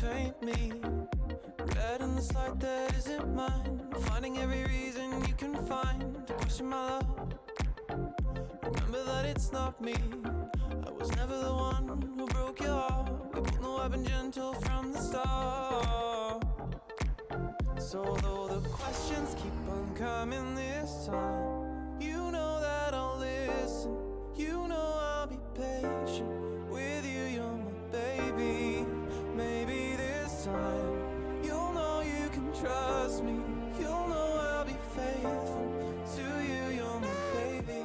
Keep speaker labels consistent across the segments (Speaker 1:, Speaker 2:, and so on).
Speaker 1: paint me red in this light that isn't mine. Finding every reason you can find to question my love. Remember that it's not me. I was never the one who broke your heart. We both know I've been gentle from the start. So though the questions keep on coming this time, you know that I'll listen. You know I'll be patient with you. You're my baby. Maybe this time you'll know you can trust me. You'll know I'll be faithful to you. You're my baby.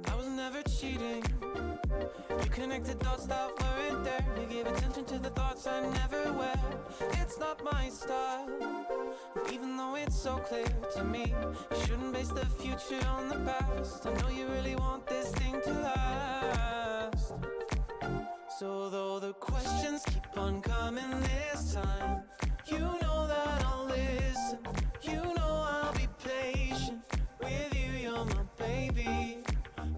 Speaker 1: I was never cheating. You connected dots that weren't there. You gave attention to the thoughts I never wear. It's not my style, even though it's so clear to me. You shouldn't base the future on the past. I know you really want this thing to last. So though the questions keep on coming this time, you know that I'll listen. You know I'll be patient with you. You're my baby.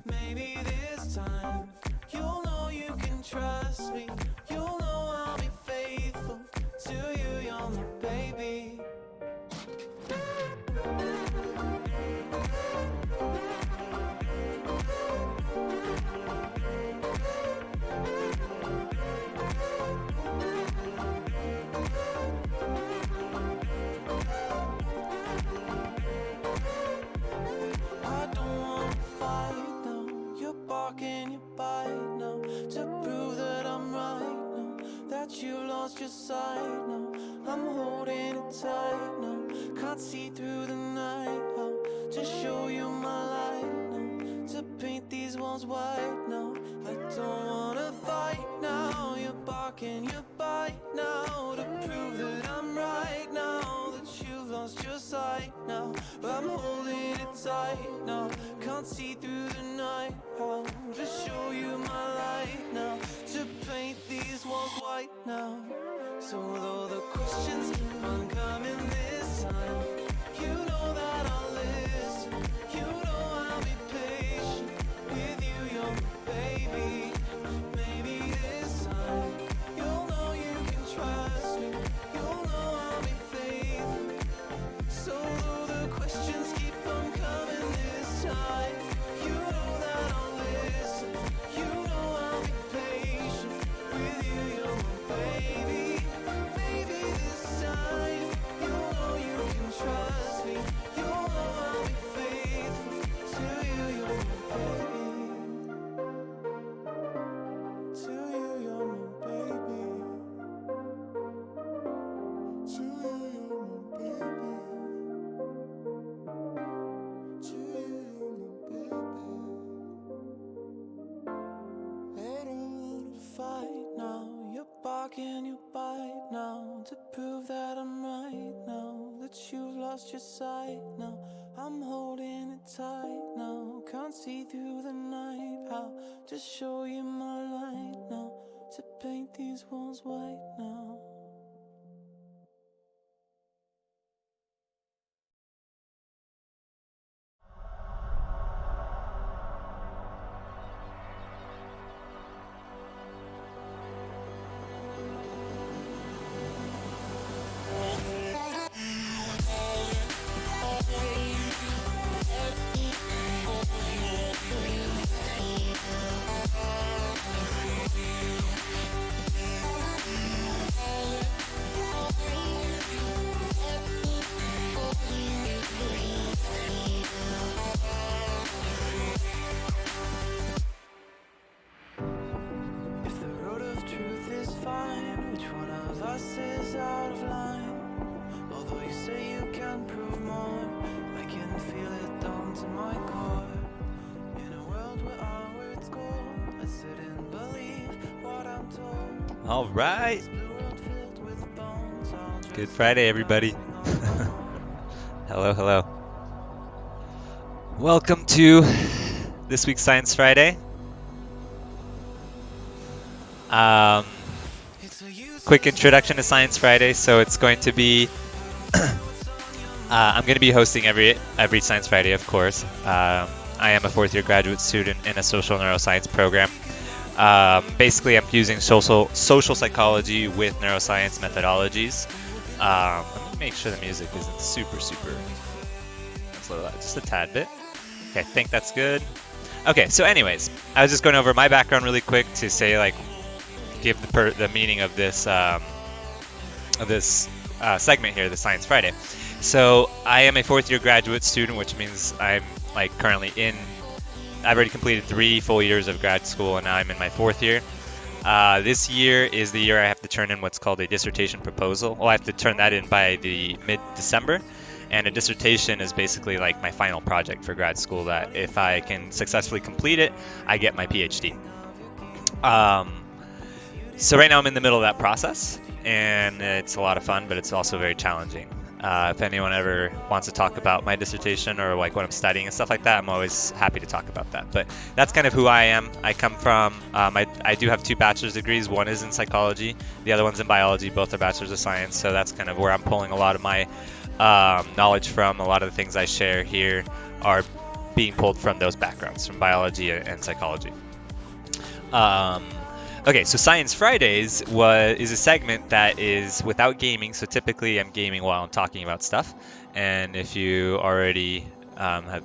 Speaker 1: Maybe this time you'll know you can trust me. You'll know I'll be faithful to you. You're my baby. I don't wanna fight now. You're barking, you bite now. To prove that I'm right now, that you lost your sight now. I'm holding it tight now. Can't see through the night now. To show you my light now. To paint these walls white now. I don't wanna fight now. You're barking, you bite now. To prove that I'm right now. That you've lost your sight now. I'm holding it tight now. Can't see through the night. How to show you my light now. To paint these walls white now. So though the questions keep on coming this time, you know that I'll listen. You know I'll be patient with you. You're my baby. Maybe this time you'll know you can trust me. You'll know I'll be faithful. So though the questions keep on coming this time, you know that I'll listen. You know I'll be patient with you. You're my baby. Maybe this time you'll know you can trust me. You'll know I'll be faithful to you. You're my baby. To you, you're my baby. To you, you're my baby. To you, you're my baby. I don't wanna fight now. You're barking, you bite now. To prove that I'm right now. That you've lost your sight now. I'm holding it tight now. Can't see through the night. How to show you my light now. To paint these walls white now. If the road of truth is fine, which one of us is out of line? Although you say you can prove more, I can feel it down to my core. In a world where our words go, I sit and believe what I'm told.
Speaker 2: All right.
Speaker 1: This blue world filled with bones, I'll
Speaker 2: Good
Speaker 1: just
Speaker 2: Friday, everybody. Hello, hello. Welcome to this week's Science Friday. quick introduction to Science Friday. So it's going to be, I'm going to be hosting every Science Friday, of course. I am a fourth-year graduate student in a social neuroscience program. Basically, I'm fusing social psychology with neuroscience methodologies. Let me make sure the music isn't super. Let's lower that just a tad bit. Okay, I think that's good. Okay, so anyways, I was just going over my background really quick to say, like, give the meaning of this segment here, the Science Friday. So I am a fourth-year graduate student, which means I'm like currently I've already completed 3 full years of grad school, and now I'm in my 4th year. This year is the year I have to turn in what's called a dissertation proposal. Well, I have to turn that in by the mid-December. And a dissertation is basically like my final project for grad school that if I can successfully complete it, I get my PhD. So right now I'm in the middle of that process, and it's a lot of fun, but it's also very challenging. If anyone ever wants to talk about my dissertation or like what I'm studying and stuff like that, I'm always happy to talk about that. But that's kind of who I am. I come from, I do have 2 bachelor's degrees. One is in psychology, the other one's in biology. Both are bachelor's of science. So that's kind of where I'm pulling a lot of my knowledge from. A lot of the things I share here are being pulled from those backgrounds, from biology and psychology. Okay, so Science Fridays is a segment that is without gaming, so typically I'm gaming while I'm talking about stuff. And if you already have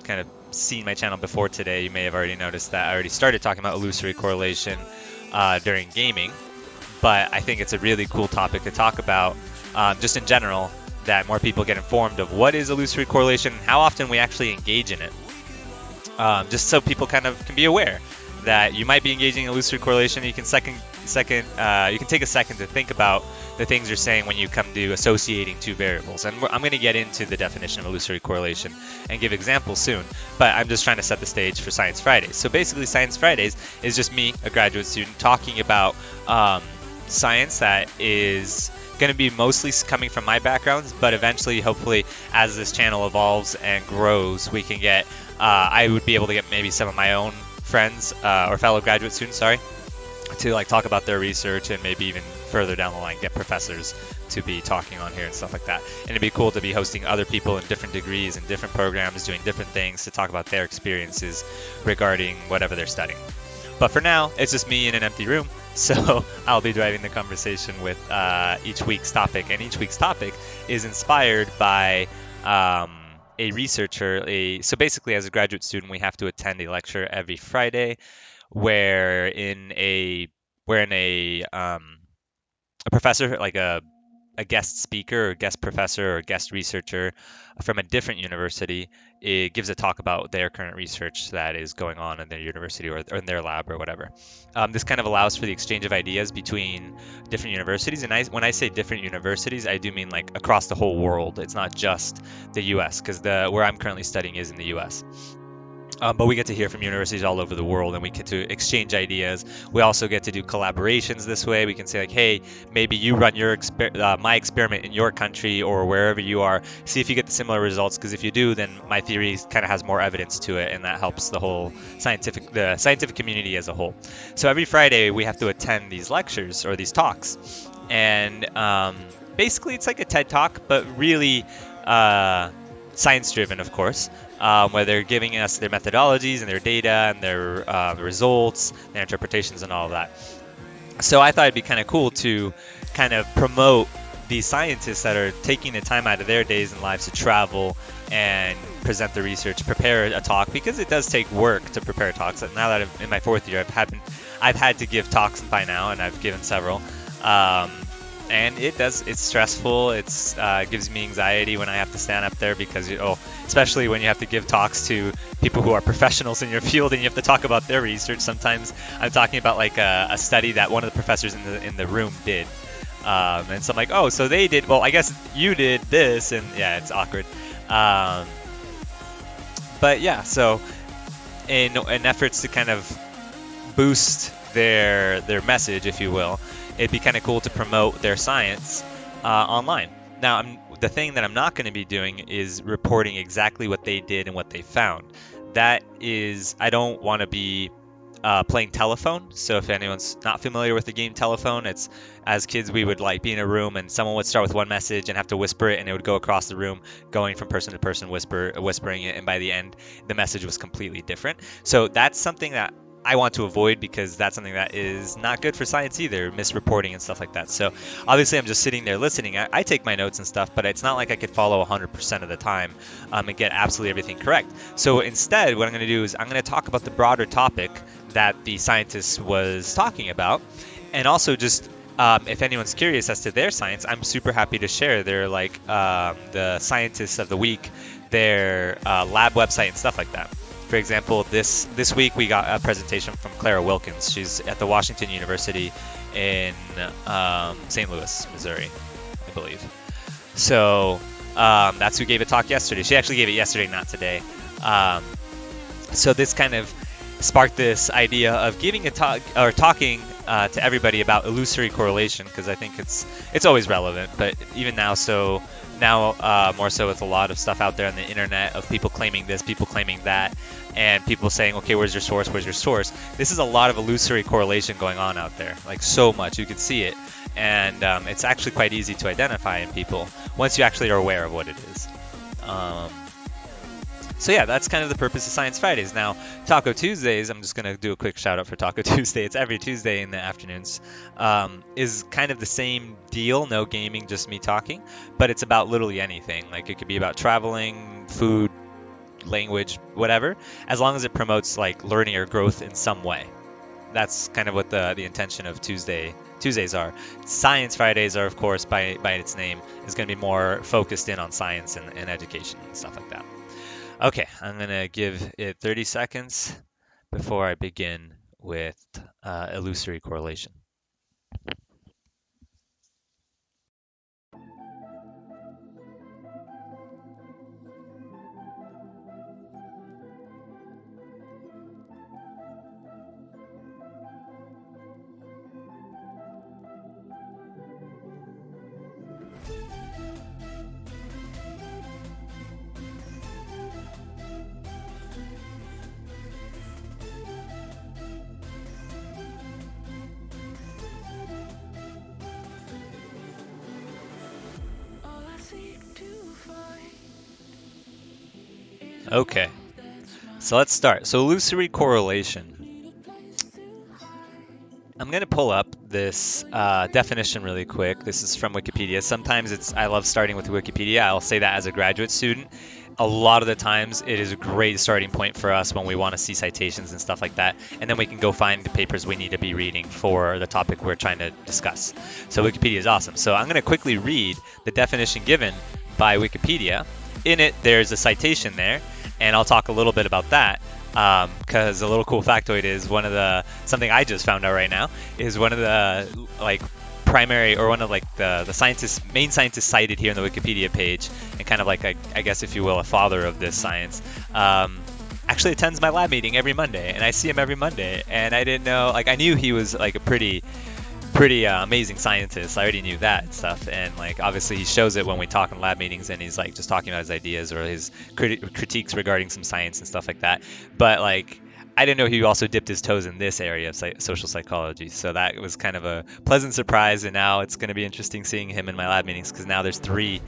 Speaker 2: kind of seen my channel before today, you may have already noticed that I already started talking about illusory correlation during gaming. But I think it's a really cool topic to talk about just in general, that more people get informed of what is illusory correlation and how often we actually engage in it. Just so people kind of can be aware that you might be engaging in illusory correlation. You can you can take a second to think about the things you're saying when you come to associating 2 variables. And I'm going to get into the definition of illusory correlation and give examples soon, but I'm just trying to set the stage for Science Fridays. So basically, Science Fridays is just me, a graduate student, talking about science that is going to be mostly coming from my backgrounds, but eventually, hopefully, as this channel evolves and grows, we can get I would be able to get maybe some of my own friends or fellow graduate students, to like talk about their research, and maybe even further down the line get professors to be talking on here and stuff like that. And it'd be cool to be hosting other people in different degrees and different programs doing different things to talk about their experiences regarding whatever they're studying. But for now, it's just me in an empty room, so I'll be driving the conversation with each week's topic, and each week's topic is inspired by a researcher. So basically, as a graduate student, we have to attend a lecture every Friday, where a professor, like a guest speaker or guest professor or guest researcher from a different university, it gives a talk about their current research that is going on in their university or in their lab or whatever. This kind of allows for the exchange of ideas between different universities. And when I say different universities, I do mean like across the whole world. It's not just the US, because where I'm currently studying is in the US. But we get to hear from universities all over the world, and we get to exchange ideas. We also get to do collaborations this way. We can say like, hey, maybe you run my experiment in your country or wherever you are. See if you get the similar results, because if you do, then my theory kind of has more evidence to it, and that helps the whole scientific community as a whole. So every Friday we have to attend these lectures or these talks, and basically it's like a TED Talk, but really science-driven, of course. Where they're giving us their methodologies and their data and their results, their interpretations, and all of that. So I thought it'd be kind of cool to kind of promote these scientists that are taking the time out of their days and lives to travel and present the research, prepare a talk, because it does take work to prepare talks. Now that I'm in my 4th year, I've had to give talks by now, and I've given several. And it's stressful. It gives me anxiety when I have to stand up there, because especially when you have to give talks to people who are professionals in your field and you have to talk about their research. Sometimes I'm talking about like a study that one of the professors in the room did, and so I'm like, oh, so they did. Well, I guess you did this, and yeah, it's awkward. But yeah, so in efforts to kind of boost their message, if you will, it'd be kind of cool to promote their science online. Now, the thing that I'm not going to be doing is reporting exactly what they did and what they found. That is, I don't want to be playing telephone. So if anyone's not familiar with the game telephone, it's as kids we would like be in a room and someone would start with one message and have to whisper it, and it would go across the room, going from person to person, whispering it, and by the end the message was completely different. So that's something that I want to avoid because that's something that is not good for science either, misreporting and stuff like that. So obviously I'm just sitting there listening. I take my notes and stuff, but it's not like I could follow 100% of the time and get absolutely everything correct. So instead, what I'm going to do is I'm going to talk about the broader topic that the scientist was talking about, and also just if anyone's curious as to their science, I'm super happy to share their the scientists of the week, their lab website and stuff like that. For example, this week we got a presentation from Clara Wilkins. She's at the Washington University in St. Louis, Missouri, I believe. So that's who gave a talk yesterday. She actually gave it yesterday, not today. So this kind of sparked this idea of giving a talk or talking to everybody about illusory correlation, because I think it's always relevant, but even now more so with a lot of stuff out there on the internet of people claiming this, people claiming that, and people saying, okay, where's your source? This is a lot of illusory correlation going on out there, like so much. You can see it, and it's actually quite easy to identify in people once you actually are aware of what it is. So yeah, that's kind of the purpose of Science Fridays. Now, Taco Tuesdays, I'm just going to do a quick shout out for Taco Tuesday. It's every Tuesday in the afternoons. Is kind of the same deal, no gaming, just me talking, but it's about literally anything. Like it could be about traveling, food, language, whatever, as long as it promotes like learning or growth in some way. That's kind of what the intention of Tuesdays are. Science Fridays are, of course, by its name, is going to be more focused in on science and education and stuff like that. Okay, I'm going to give it 30 seconds before I begin with illusory correlation. Okay, so let's start. So illusory correlation. I'm going to pull up this definition really quick. This is from Wikipedia. Sometimes I love starting with Wikipedia. I'll say that as a graduate student. A lot of the times it is a great starting point for us when we want to see citations and stuff like that. And then we can go find the papers we need to be reading for the topic we're trying to discuss. So Wikipedia is awesome. So I'm going to quickly read the definition given by Wikipedia. In it, there's a citation there, and I'll talk a little bit about that. Because a little cool factoid is something I just found out right now is one of the primary, or one of the main scientists cited here in the Wikipedia page, and kind of I guess if you will, a father of this science, actually attends my lab meeting every Monday, and I see him every Monday, and I didn't know, I knew he was a pretty amazing scientist. I already knew that stuff, and obviously he shows it when we talk in lab meetings, and he's just talking about his ideas or his critiques regarding some science and stuff like that. But I didn't know he also dipped his toes in this area of social psychology, so that was kind of a pleasant surprise. And now it's going to be interesting seeing him in my lab meetings, because now there's three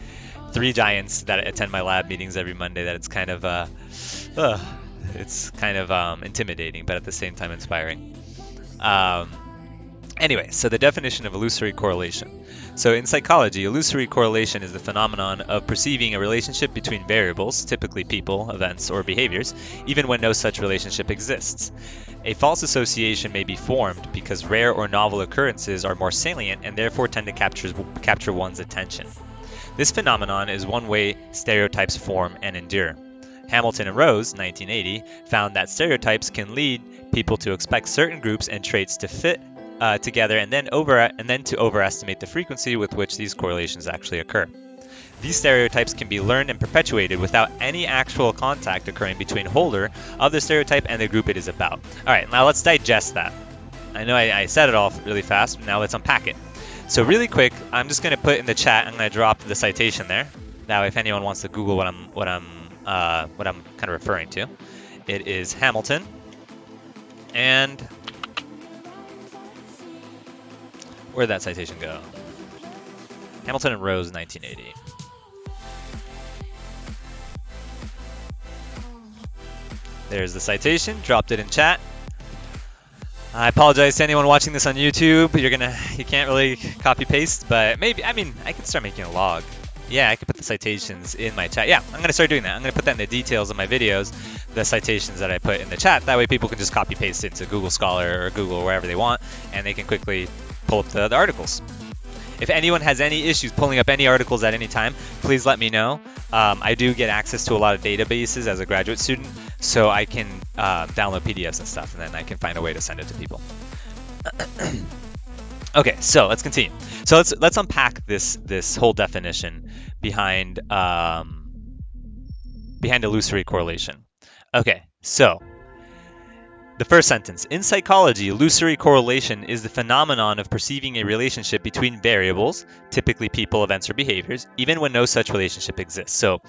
Speaker 2: giants that attend my lab meetings every Monday. That it's kind of intimidating, but at the same time inspiring. Anyway, so the definition of illusory correlation. So in psychology, illusory correlation is the phenomenon of perceiving a relationship between variables, typically people, events, or behaviors, even when no such relationship exists. A false association may be formed because rare or novel occurrences are more salient and therefore tend to capture one's attention. This phenomenon is one way stereotypes form and endure. Hamilton and Rose, 1980, found that stereotypes can lead people to expect certain groups and traits to fit together, and then to overestimate the frequency with which these correlations actually occur. These stereotypes can be learned and perpetuated without any actual contact occurring between holder of the stereotype and the group it is about. All right, now let's digest that. I know I said it all really fast, but now let's unpack it. So really quick, I'm just going to put in the chat, I'm going to drop the citation there. Now if anyone wants to Google what I'm kind of referring to, it is Hamilton And where'd that citation go? Hamilton and Rose, 1980. There's the citation, dropped it in chat. I apologize to anyone watching this on YouTube. You can't really copy paste, but maybe, I mean, I could start making a log. Yeah, I could put the citations in my chat. Yeah, I'm gonna start doing that. I'm gonna put that in the details of my videos, the citations that I put in the chat. That way people can just copy paste it to Google Scholar or Google or wherever they want, and they can quickly pull up the articles. If anyone has any issues pulling up any articles at any time, please let me know. I do get access to a lot of databases as a graduate student, so I can download PDFs and stuff, and then I can find a way to send it to people. Okay, so let's continue. So let's unpack this whole definition behind illusory correlation. Okay, so the first sentence. In psychology, illusory correlation is the phenomenon of perceiving a relationship between variables, typically people, events, or behaviors, even when no such relationship exists. So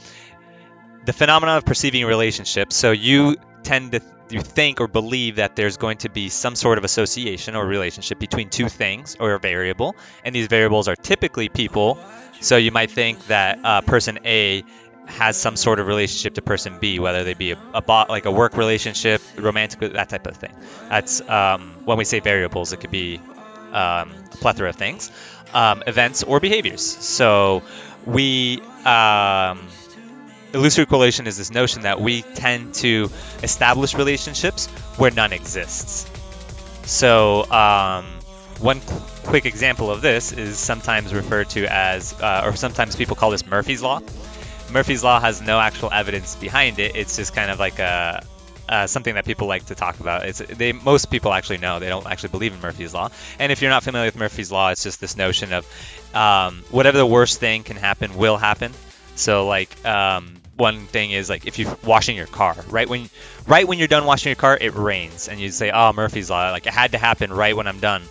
Speaker 2: the phenomenon of perceiving a relationship, so you tend to think or believe that there's going to be some sort of association or relationship between two things or a variable, and these variables are typically people. So you might think that person A has some sort of relationship to person B, whether they be like a work relationship, romantic, that type of thing. That's when we say variables, it could be a plethora of things, events or behaviors. So we illusory correlation is this notion that we tend to establish relationships where none exists. So one quick example of this is sometimes referred to as, or sometimes people call this Murphy's Law. Murphy's Law has no actual evidence behind it. It's just kind of like something that people like to talk about. Most people actually know. They don't actually believe in Murphy's Law. And if you're not familiar with Murphy's Law, it's just this notion of whatever the worst thing can happen will happen. So like one thing is like if you're washing your car, right when you're done washing your car, it rains, and you say, "Oh, Murphy's Law, like it had to happen right when I'm done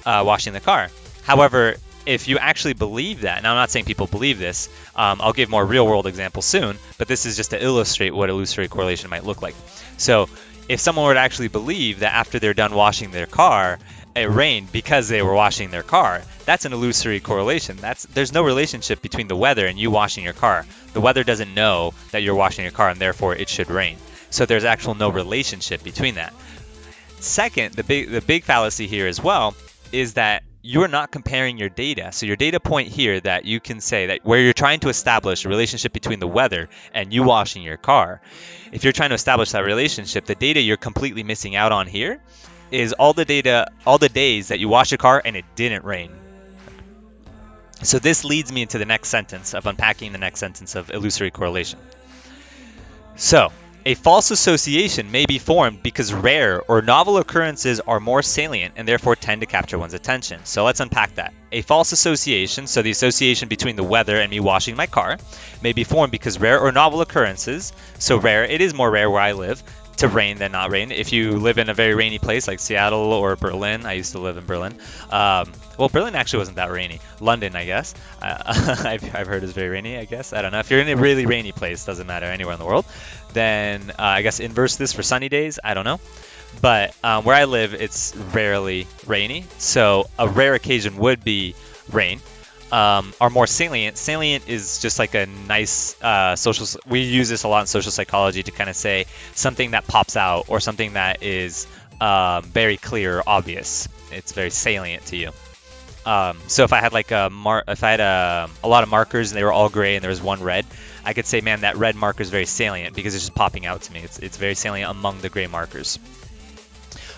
Speaker 2: washing the car." However, if you actually believe that, now I'm not saying people believe this, I'll give more real-world examples soon, but this is just to illustrate what illusory correlation might look like. So if someone were to actually believe that after they're done washing their car, it rained because they were washing their car, that's an illusory correlation. There's no relationship between the weather and you washing your car. The weather doesn't know that you're washing your car, and therefore it should rain. So there's actual no relationship between that. Second, the big fallacy here as well is that you're not comparing your data. So your data point here that you can say that where you're trying to establish a relationship between the weather and you washing your car, if you're trying to establish that relationship, the data you're completely missing out on here is all the days that you washed your car and it didn't rain. So this leads me into the next sentence of unpacking the next sentence of illusory correlation. So a false association may be formed because rare or novel occurrences are more salient and therefore tend to capture one's attention. So let's unpack that. A false association, so the association between the weather and me washing my car, may be formed because rare or novel occurrences, so rare, it is more rare where I live, to rain than not rain. If you live in a very rainy place like Seattle or Berlin, I used to live in Berlin. Well, Berlin actually wasn't that rainy. London, I guess. I've heard is very rainy, I guess. I don't know. If you're in a really rainy place, doesn't matter anywhere in the world, then I guess inverse this for sunny days. I don't know. But where I live, it's rarely rainy. So a rare occasion would be rain. Are more salient. Salient is just like a nice social. We use this a lot in social psychology to kind of say something that pops out or something that is very clear or obvious. It's very salient to you. So if I had like a lot of markers and they were all gray and there was one red, I could say, man, that red marker is very salient because it's just popping out to me. It's very salient among the gray markers.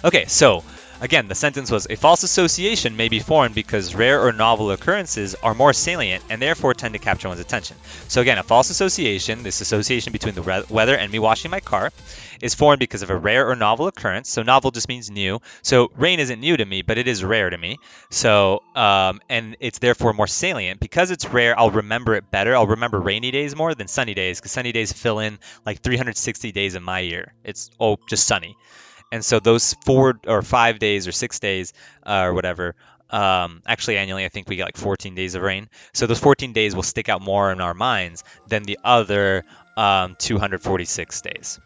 Speaker 2: Okay, so again, the sentence was, a false association may be formed because rare or novel occurrences are more salient and therefore tend to capture one's attention. So again, a false association, this association between the weather and me washing my car, is formed because of a rare or novel occurrence. So novel just means new. So rain isn't new to me, but it is rare to me. So, and it's therefore more salient. Because it's rare, I'll remember it better. I'll remember rainy days more than sunny days, because sunny days fill in like 360 days in my year. It's just sunny. And so those 4 or 5 days or 6 days or whatever, actually annually I think we get like 14 days of rain. So those 14 days will stick out more in our minds than the other 246 days.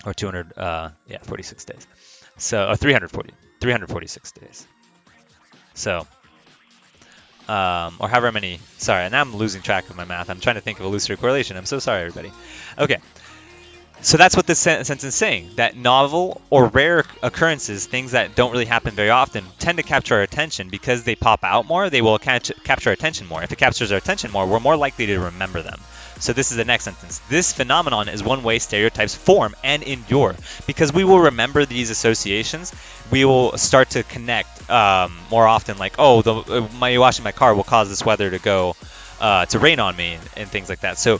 Speaker 2: or 200, yeah, 46 days. So 346 days. So, or however many. Sorry, now I'm losing track of my math. I'm trying to think of illusory correlation. I'm so sorry, everybody. Okay. So that's what this sentence is saying, that novel or rare occurrences, things that don't really happen very often, tend to capture our attention. Because they pop out more, they will capture our attention more. If it captures our attention more, we're more likely to remember them. So this is the next sentence. This phenomenon is one way stereotypes form and endure. Because we will remember these associations, we will start to connect more often, like, oh, my washing my car will cause this weather to go to rain on me, and things like that. So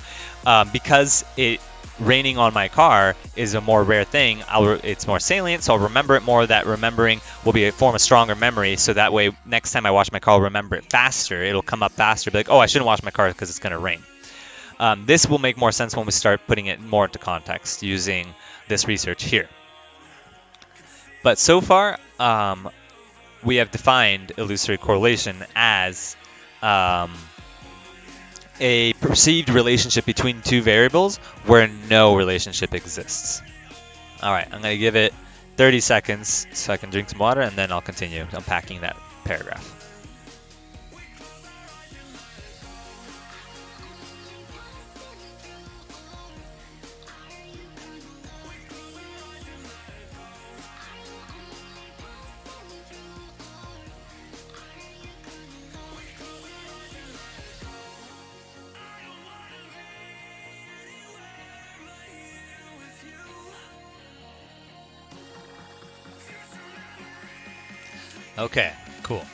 Speaker 2: because it raining on my car is a more rare thing, it's more salient, so I'll remember it more. That remembering will form a stronger memory, so that way next time I wash my car, I'll remember it faster. It'll come up faster, be like, oh, I shouldn't wash my car because it's going to rain. This will make more sense when we start putting it more into context using this research here. But so far, we have defined illusory correlation as a perceived relationship between two variables where no relationship exists. All right, I'm going to give it 30 seconds so I can drink some water, and then I'll continue unpacking that paragraph. Okay, cool.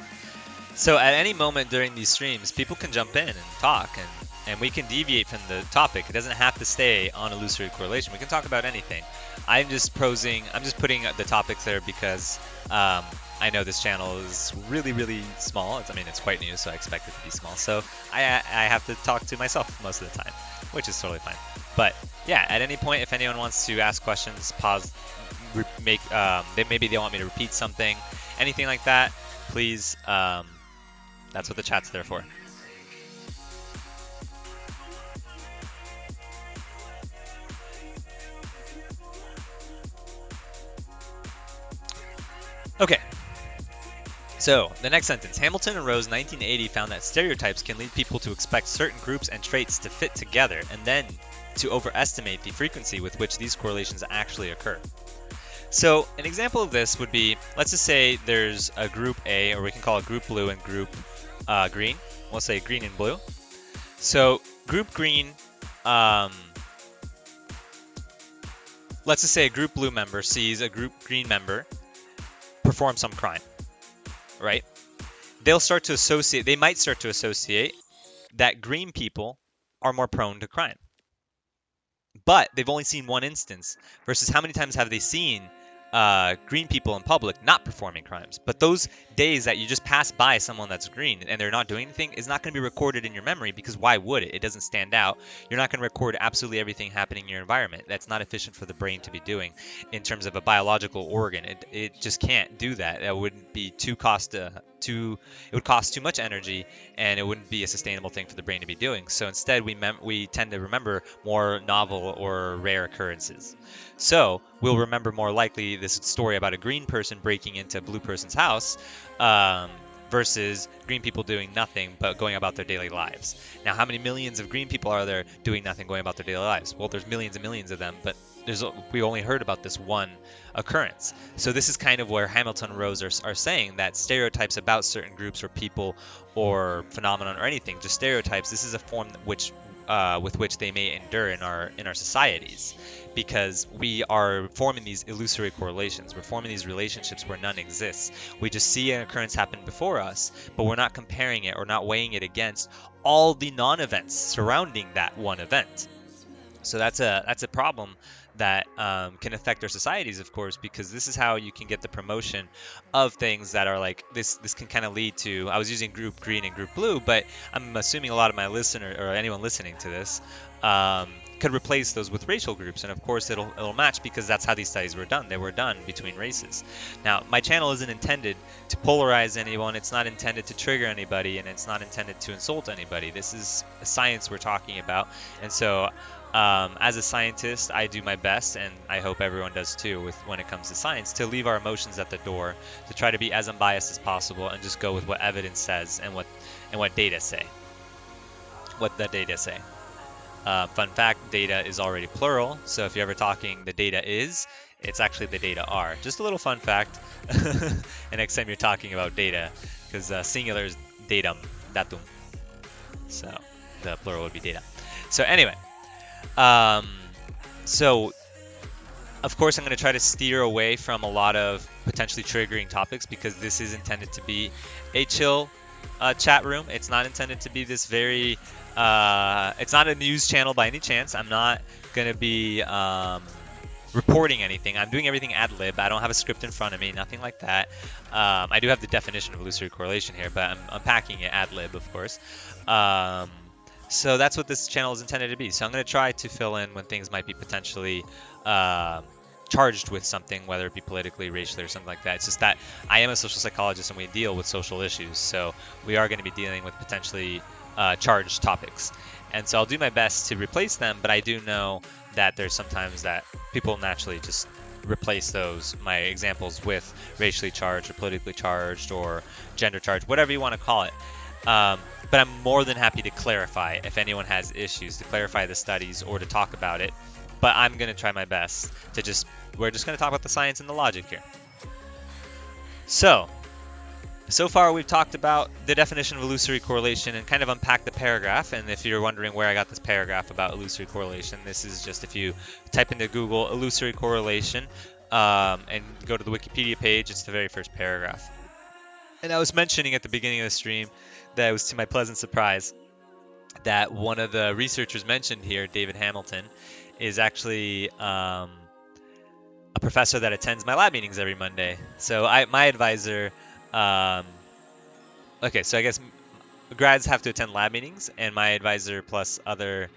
Speaker 2: So at any moment during these streams, people can jump in and talk, and we can deviate from the topic. It doesn't have to stay on illusory correlation. We can talk about anything. I'm just putting the topics there because I know this channel is really, really small. It's quite new, so I expect it to be small. So I have to talk to myself most of the time, which is totally fine. But yeah, at any point, if anyone wants to ask questions, pause, maybe they want me to repeat something, anything like that, please. That's what the chat's there for. Okay. So, the next sentence. Hamilton and Rose, 1980, found that stereotypes can lead people to expect certain groups and traits to fit together, and then to overestimate the frequency with which these correlations actually occur. So, an example of this would be, let's just say there's a group A, or we can call it group blue and group green. We'll say green and blue. So, group green, let's just say a group blue member sees a group green member perform some crime, right? They might start to associate that green people are more prone to crime. But they've only seen one instance, versus how many times have they seen green people in public not performing crimes? But those days that you just pass by someone that's green and they're not doing anything is not going to be recorded in your memory, because why would it? It doesn't stand out. You're not going to record absolutely everything happening in your environment. That's not efficient for the brain to be doing in terms of a biological organ. It just can't do that. That would be it would cost too much energy, and it wouldn't be a sustainable thing for the brain to be doing. So instead, we tend to remember more novel or rare occurrences. So we'll remember more likely this story about a green person breaking into a blue person's house versus green people doing nothing but going about their daily lives. Now, how many millions of green people are there doing nothing, going about their daily lives? Well, there's millions and millions of them, but we only heard about this one occurrence. So this is kind of where Hamilton and Rose are saying that stereotypes about certain groups or people or phenomenon or anything, just stereotypes, this is a form with which they may endure in our societies, because we are forming these illusory correlations. We're forming these relationships where none exists. We just see an occurrence happen before us, but we're not comparing it or not weighing it against all the non-events surrounding that one event. So that's a problem that can affect our societies, of course, because this is how you can get the promotion of things that are like this. This can kind of lead to, I was using group green and group blue, but I'm assuming a lot of my listener or anyone listening to this could replace those with racial groups, and of course it'll match, because that's how these studies were done. They were done between races. Now, my channel isn't intended to polarize anyone. It's not intended to trigger anybody, and it's not intended to insult anybody. This is a science we're talking about, and so as a scientist, I do my best, and I hope everyone does too, with when it comes to science, to leave our emotions at the door, to try to be as unbiased as possible, and just go with what evidence says and what data say. What the data say. Fun fact: data is already plural, so if you're ever talking the data is, it's actually the data are. Just a little fun fact. And next time you're talking about data, because singular is datum, datum. So the plural would be data. So anyway. So, of course, I'm going to try to steer away from a lot of potentially triggering topics because this is intended to be a chill chat room. It's not intended to be this very, it's not a news channel by any chance. I'm not going to be reporting anything. I'm doing everything ad lib. I don't have a script in front of me, nothing like that. I do have the definition of illusory correlation here, but I'm unpacking it ad lib, of course. So that's what this channel is intended to be. So I'm going to try to fill in when things might be potentially charged with something, whether it be politically, racially, or something like that. It's just that I am a social psychologist and we deal with social issues. So we are going to be dealing with potentially charged topics. And so I'll do my best to replace them, but I do know that there's sometimes that people naturally just replace those, my examples, with racially charged or politically charged or gender charged, whatever you want to call it. But I'm more than happy to clarify if anyone has issues, to clarify the studies or to talk about it. But I'm going to try my best to we're just going to talk about the science and the logic here. So far we've talked about the definition of illusory correlation and kind of unpacked the paragraph. And if you're wondering where I got this paragraph about illusory correlation, this is just if you type into Google illusory correlation and go to the Wikipedia page, it's the very first paragraph. And I was mentioning at the beginning of the stream that it was to my pleasant surprise that one of the researchers mentioned here, David Hamilton, is actually a professor that attends my lab meetings every Monday. So my advisor, okay, so I guess grads have to attend lab meetings, and my advisor plus other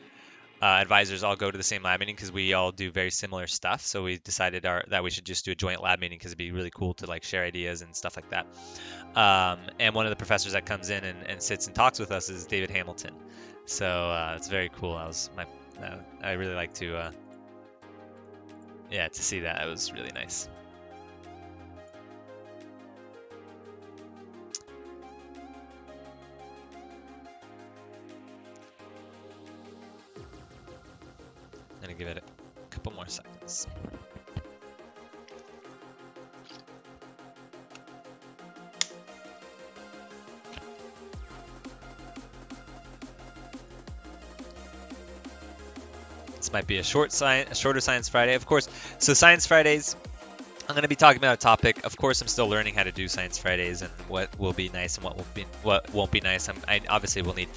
Speaker 2: advisors all go to the same lab meeting because we all do very similar stuff. So we decided that we should just do a joint lab meeting because it'd be really cool to like share ideas and stuff like that. And one of the professors that comes in and sits and talks with us is David Hamilton. So it's very cool. I really like to see that. It was really nice. I'm gonna give it a couple more seconds. This might be a shorter Science Friday, of course. So Science Fridays, I'm going to be talking about a topic. Of course, I'm still learning how to do Science Fridays and what will be nice and what won't be nice. I obviously will need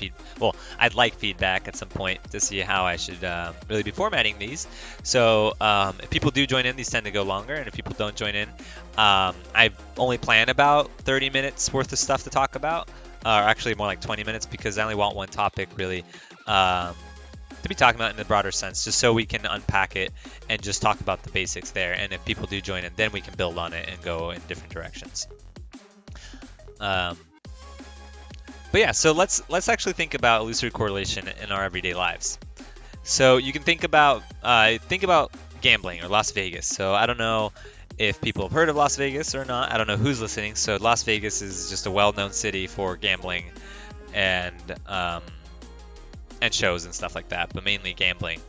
Speaker 2: I'd like feedback at some point to see how I should really be formatting these. So if people do join in, these tend to go longer, and if people don't join in, I only plan about 30 minutes worth of stuff to talk about, or actually more like 20 minutes because I only want one topic really. To be talking about in the broader sense, just so we can unpack it and just talk about the basics there. And if people do join in, then we can build on it and go in different directions. But yeah, so let's actually think about illusory correlation in our everyday lives. So you can think about gambling or Las Vegas. So I don't know if people have heard of Las Vegas or not. I don't know who's listening. So Las Vegas is just a well-known city for gambling and shows and stuff like that, but mainly gambling.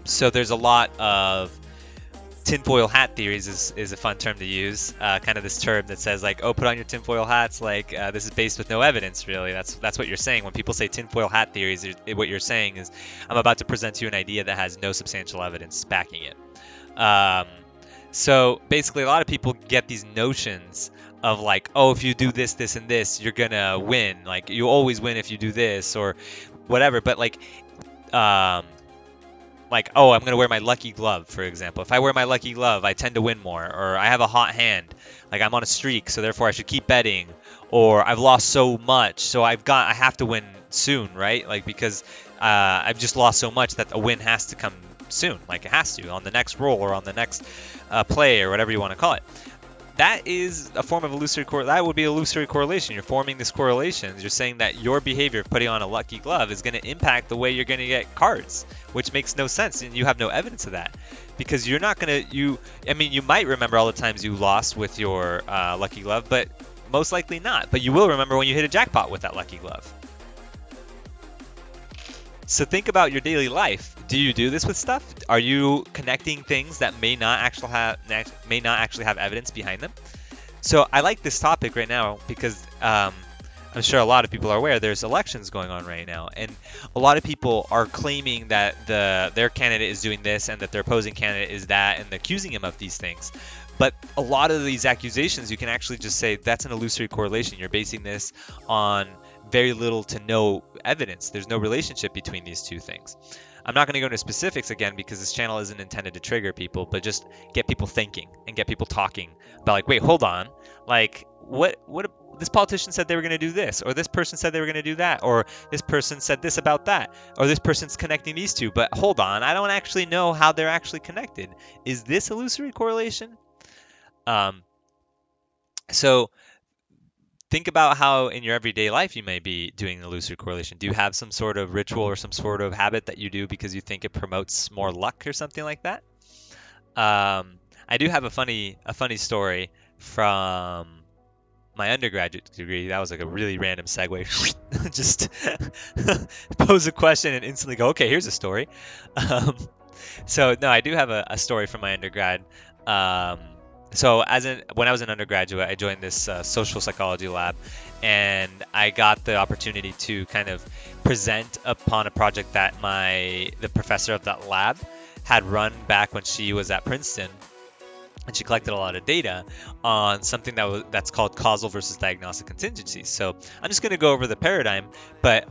Speaker 2: So there's a lot of tinfoil hat theories is a fun term to use. Kind of this term that says like, oh, put on your tinfoil hats. Like this is based with no evidence, really. That's what you're saying when people say tinfoil hat theories. What you're saying is, I'm about to present you an idea that has no substantial evidence backing it. So basically, a lot of people get these notions of like, oh, if you do this, this, and this, you're gonna win. Like you always win if you do this or whatever. But like, oh, I'm gonna wear my lucky glove, for example. If I wear my lucky glove, I tend to win more. Or I have a hot hand, like I'm on a streak, so therefore I should keep betting. Or I've lost so much, so I have to win soon, right? Like because I've just lost so much that a win has to come soon. Like it has to on the next roll or on the next play or whatever you want to call it. that is a form of illusory that would be illusory correlation. You're forming this correlation. You're saying that your behavior of putting on a lucky glove is going to impact the way you're going to get cards, which makes no sense, and you have no evidence of that. Because you're not going to, I mean, you might remember all the times you lost with your lucky glove, but most likely not. But you will remember when you hit a jackpot with that lucky glove. So think about your daily life. Do you do this with stuff? Are you connecting things that may not actually have evidence behind them? So I like this topic right now because I'm sure a lot of people are aware there's elections going on right now, and a lot of people are claiming that their candidate is doing this and that their opposing candidate is that, and accusing him of these things. But a lot of these accusations, you can actually just say that's an illusory correlation. You're basing this on very little to no evidence. There's no relationship between these two things. I'm not going to go into specifics again because this channel isn't intended to trigger people, but just get people thinking and get people talking about, like, wait, hold on, like what this politician said they were going to do this, or this person said they were going to do that, or this person said this about that, or this person's connecting these two, but hold on, I don't actually know how they're actually connected. Is this illusory correlation? So think about how in your everyday life you may be doing illusory correlation. Do you have some sort of ritual or some sort of habit that you do because you think it promotes more luck or something like that? I do have a funny story from my undergraduate degree. That was like a really random segue. Just pose a question and instantly go, okay, here's a story. So no, I do have a story from my undergrad. So when I was an undergraduate, I joined this social psychology lab, and I got the opportunity to kind of present upon a project that the professor of that lab had run back when she was at Princeton, and she collected a lot of data on something that's called causal versus diagnostic contingencies. So I'm just going to go over the paradigm, but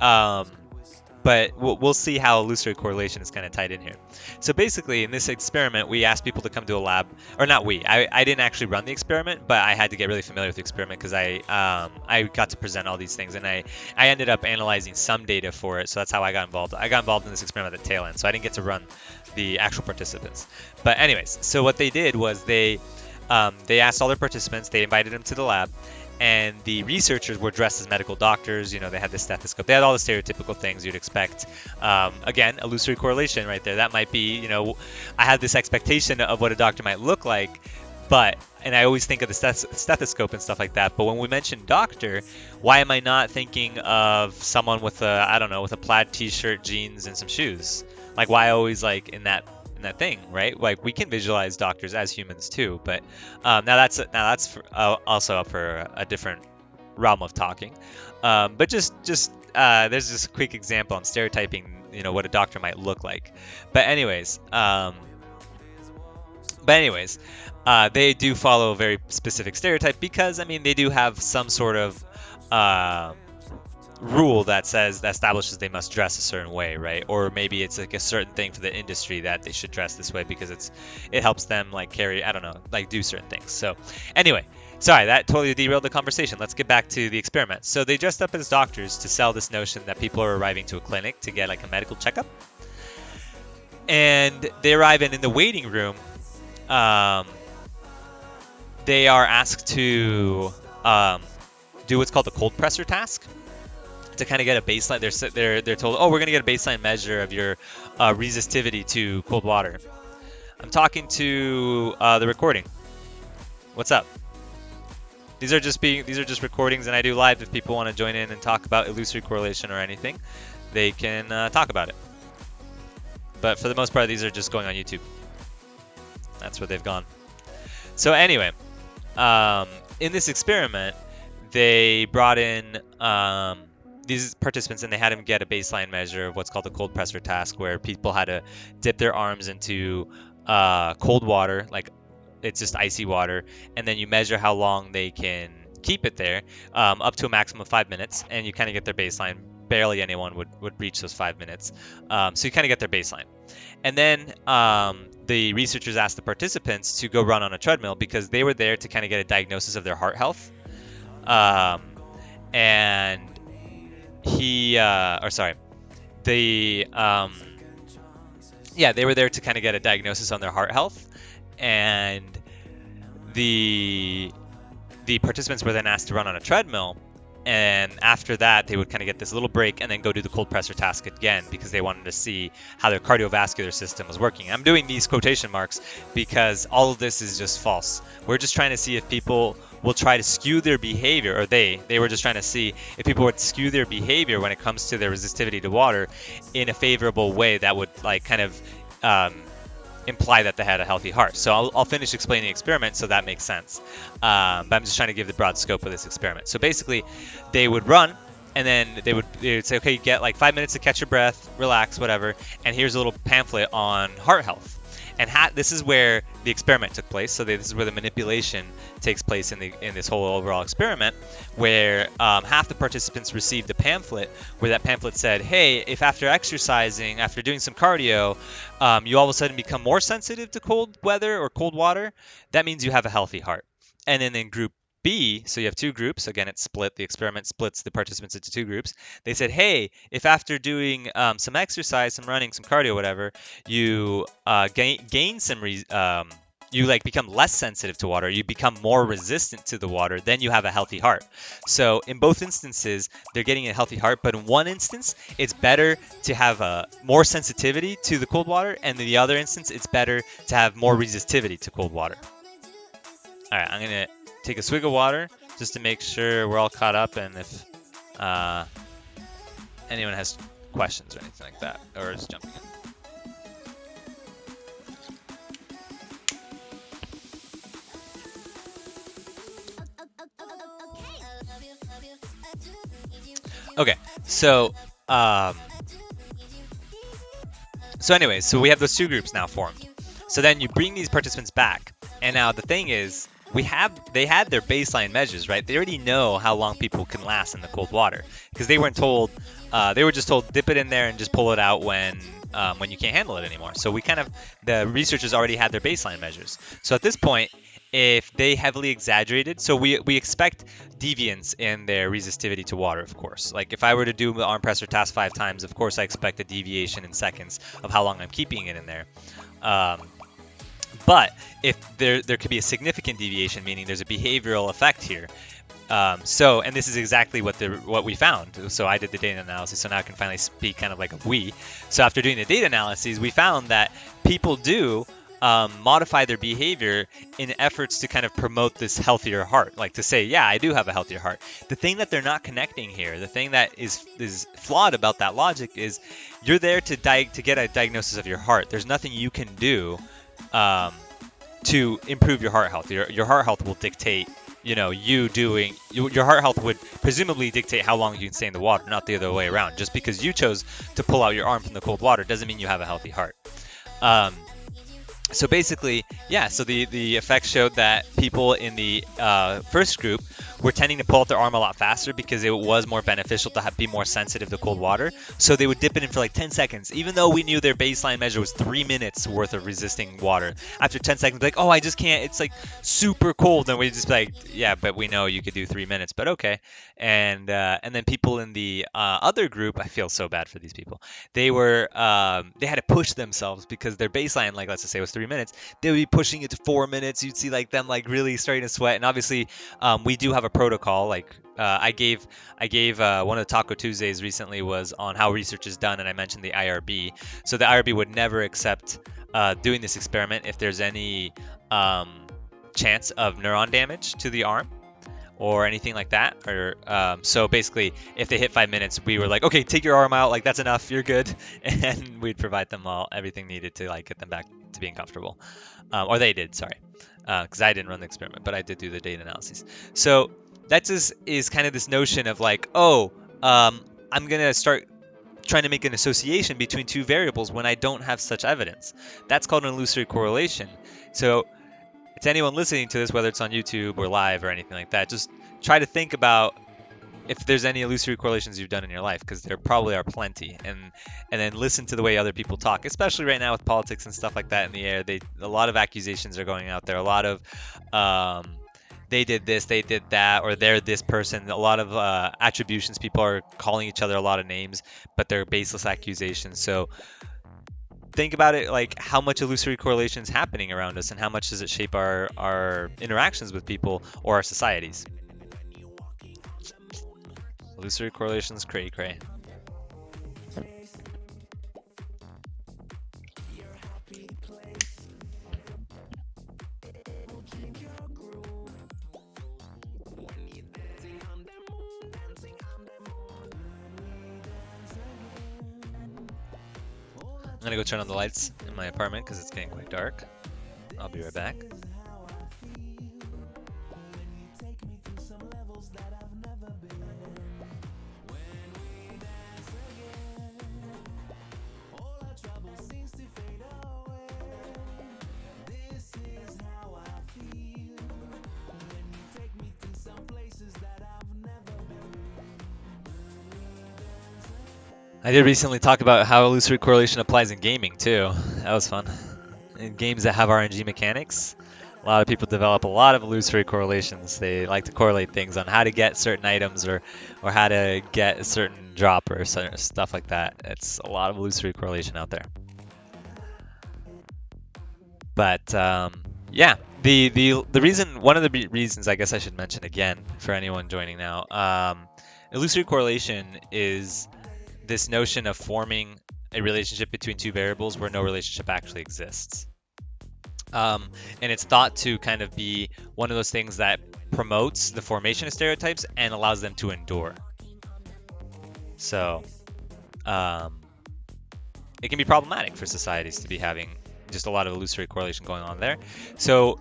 Speaker 2: we'll see how illusory correlation is kind of tied in here. So basically, in this experiment, we asked people to come to a lab, or not we. I didn't actually run the experiment, but I had to get really familiar with the experiment because I got to present all these things, and I ended up analyzing some data for it. So that's how I got involved. I got involved in this experiment at the tail end, so I didn't get to run the actual participants. But anyways, so what they did was they asked all their participants, they invited them to the lab, and the researchers were dressed as medical doctors. You know, they had the stethoscope. They had all the stereotypical things you'd expect. Again, illusory correlation right there. That might be, you know, I had this expectation of what a doctor might look like, and I always think of the stethoscope and stuff like that. But when we mention doctor, why am I not thinking of someone with a plaid t-shirt, jeans, and some shoes? Like, why always like in that thing, right? Like, we can visualize doctors as humans too, but now that's also up for a different realm of talking. But just there's just a quick example on stereotyping, you know, what a doctor might look like. But anyways, they do follow a very specific stereotype because, I mean, they do have some sort of rule that establishes they must dress a certain way, right? Or maybe it's like a certain thing for the industry that they should dress this way because it helps them like carry, I don't know, like do certain things. So anyway, sorry, that totally derailed the conversation. Let's get back to the experiment. So they dressed up as doctors to sell this notion that people are arriving to a clinic to get like a medical checkup. And they arrive in the waiting room. They are asked to do what's called the cold presser task, to kind of get a baseline. They're told, oh, we're going to get a baseline measure of your resistivity to cold water. I'm talking to the recording. What's up? These are just recordings, and I do live. If people want to join in and talk about illusory correlation or anything, they can talk about it. But for the most part, these are just going on YouTube. That's where they've gone. So anyway, in this experiment, they brought in these participants, and they had them get a baseline measure of what's called the cold presser task, where people had to dip their arms into cold water, like it's just icy water, and then you measure how long they can keep it there, up to a maximum of 5 minutes, and you kind of get their baseline. Barely anyone would reach those 5 minutes, so you kind of get their baseline. And then the researchers asked the participants to go run on a treadmill because they were there to kind of get a diagnosis of their heart health. And they were there to kind of get a diagnosis on their heart health, and the participants were then asked to run on a treadmill, and after that they would kind of get this little break and then go do the cold presser task again because they wanted to see how their cardiovascular system was working. I'm doing these quotation marks because all of this is just false. We're just trying to see if people will try to skew their behavior, or they were just trying to see if people would skew their behavior when it comes to their resistivity to water in a favorable way that would like kind of imply that they had a healthy heart. So I'll finish explaining the experiment so that makes sense. But I'm just trying to give the broad scope of this experiment. So basically, they would run, and then they would say, okay, you get like 5 minutes to catch your breath, relax, whatever, and here's a little pamphlet on heart health. And this is where the experiment took place. So this is where the manipulation takes place in this whole overall experiment, where half the participants received a pamphlet where that pamphlet said, hey, if after exercising, after doing some cardio, you all of a sudden become more sensitive to cold weather or cold water, that means you have a healthy heart. And then in group B, so you have two groups. Again, it's split. The experiment splits the participants into two groups. They said, hey, if after doing some exercise, some running, some cardio, whatever, you gain some, you like become less sensitive to water, you become more resistant to the water, then you have a healthy heart. So in both instances, they're getting a healthy heart, but in one instance, it's better to have more sensitivity to the cold water, and in the other instance, it's better to have more resistivity to cold water. All right, I'm gonna take a swig of water just to make sure we're all caught up, and if anyone has questions or anything like that, or is jumping in. Okay, so anyways, so we have those two groups now formed. So then you bring these participants back, and now the thing is, they had their baseline measures, right? They already know how long people can last in the cold water because they weren't told. They were just told dip it in there and just pull it out when you can't handle it anymore. So the researchers already had their baseline measures. So at this point, if they heavily exaggerated, so we expect deviance in their resistivity to water, of course. Like if I were to do the arm presser task 5 times, of course I expect a deviation in seconds of how long I'm keeping it in there. But if there could be a significant deviation, meaning there's a behavioral effect here. And this is exactly what we found. So I did the data analysis, so now I can finally speak kind of like a we. So after doing the data analyses, we found that people do modify their behavior in efforts to kind of promote this healthier heart, like to say, yeah, I do have a healthier heart. The thing that they're not connecting here, the thing that is flawed about that logic is you're there to get a diagnosis of your heart. There's nothing you can do to improve your heart health. Your heart health will dictate, your heart health would presumably dictate how long you can stay in the water, not the other way around. Just because you chose to pull out your arm from the cold water doesn't mean you have a healthy heart. So basically, yeah, so the effects showed that people in the first group were tending to pull out their arm a lot faster because it was more beneficial to be more sensitive to cold water. So they would dip it in for like 10 seconds, even though we knew their baseline measure was 3 minutes worth of resisting water. After 10 seconds, like, oh, I just can't, it's like super cold. And we just be like, yeah, but we know you could do 3 minutes, but okay. And then people in the other group, I feel so bad for these people. They had to push themselves because their baseline, like let's just say was 3 minutes, they would be pushing it to 4 minutes. You'd see like them like really starting to sweat. And obviously we do have a protocol. Like I gave one of the Taco Tuesdays recently was on how research is done, and I mentioned the IRB. So the IRB would never accept doing this experiment if there's any chance of neuron damage to the arm or anything like that. Or so basically, if they hit 5 minutes, we were like, okay, take your arm out, like that's enough, you're good, and we'd provide them everything needed to like get them back to being comfortable. Or they did, sorry, because I didn't run the experiment, but I did do the data analyses. So that just is kind of this notion of like, I'm gonna start trying to make an association between two variables when I don't have such evidence. That's called an illusory correlation. So to anyone listening to this, whether it's on YouTube or live or anything like that, just try to think about if there's any illusory correlations you've done in your life, because there probably are plenty, and then listen to the way other people talk, especially right now with politics and stuff like that in the air. A lot of accusations are going out there, a lot of they did this, they did that, or they're this person, a lot of attributions. People are calling each other a lot of names, but they're baseless accusations. So think about it like how much illusory correlation is happening around us and how much does it shape our interactions with people or our societies. Illusory correlations, cray cray. I'm gonna go turn on the lights in my apartment because it's getting quite dark. I'll be right back. I did recently talk about how illusory correlation applies in gaming too. That was fun. In games that have RNG mechanics, a lot of people develop a lot of illusory correlations. They like to correlate things on how to get certain items or how to get a certain drop or certain stuff like that. It's a lot of illusory correlation out there. But yeah, the reason, one of the reasons I guess I should mention again for anyone joining now, illusory correlation is this notion of forming a relationship between two variables where no relationship actually exists. And it's thought to kind of be one of those things that promotes the formation of stereotypes and allows them to endure. So it can be problematic for societies to be having just a lot of illusory correlation going on there. So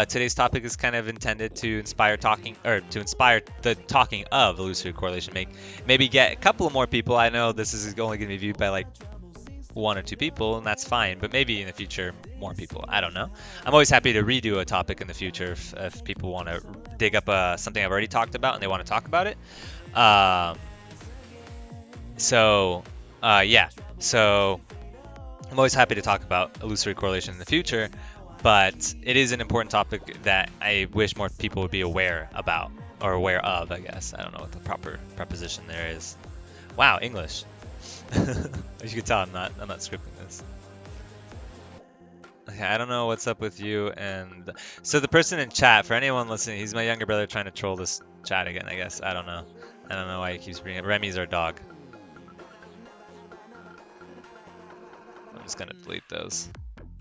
Speaker 2: today's topic is kind of intended to inspire the talking of illusory correlation. Maybe get a couple of more people. I know this is only going to be viewed by like 1 or 2 people, and that's fine. But maybe in the future, more people. I don't know. I'm always happy to redo a topic in the future if people want to dig up something I've already talked about and they want to talk about it. Yeah. So I'm always happy to talk about illusory correlation in the future, but it is an important topic that I wish more people would be aware about, or aware of, I guess. I don't know what the proper preposition there is. Wow, English. As you can tell, I'm not scripting this. Okay, I don't know what's up with you. And so the person in chat, for anyone listening, he's my younger brother trying to troll this chat again, I guess. I don't know why he keeps bringing it. Remy's our dog. I'm just gonna delete those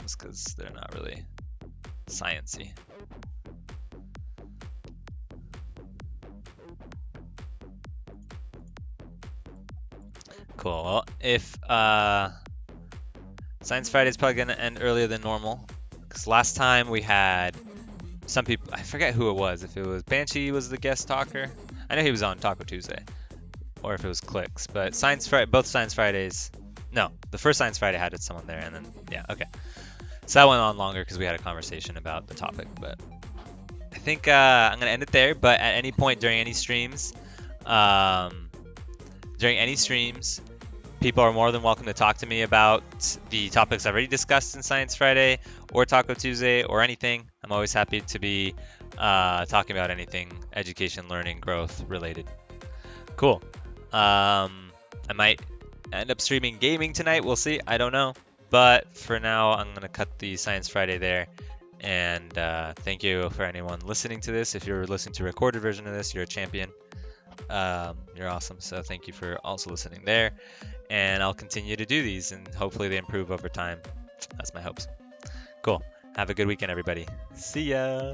Speaker 2: just because they're not really sciencey. Cool. Well, if Science Friday is probably gonna end earlier than normal, because last time we had some people, I forget who it was, if it was Banshee was the guest talker. I know he was on Taco Tuesday, or if it was Clicks, but both Science Fridays, no, the first Science Friday had someone there, and then, yeah, okay. So that went on longer because we had a conversation about the topic, but I think I'm gonna end it there, but at any point during any streams, people are more than welcome to talk to me about the topics I've already discussed in Science Friday or Taco Tuesday or anything. I'm always happy to be talking about anything education, learning, growth related. Cool. I might end up streaming gaming tonight. We'll see. I don't know. But for now, I'm going to cut the Science Friday there. And thank you for anyone listening to this. If you're listening to a recorded version of this, you're a champion. You're awesome. So thank you for also listening there. And I'll continue to do these, and hopefully they improve over time. That's my hopes. Cool. Have a good weekend, everybody. See ya.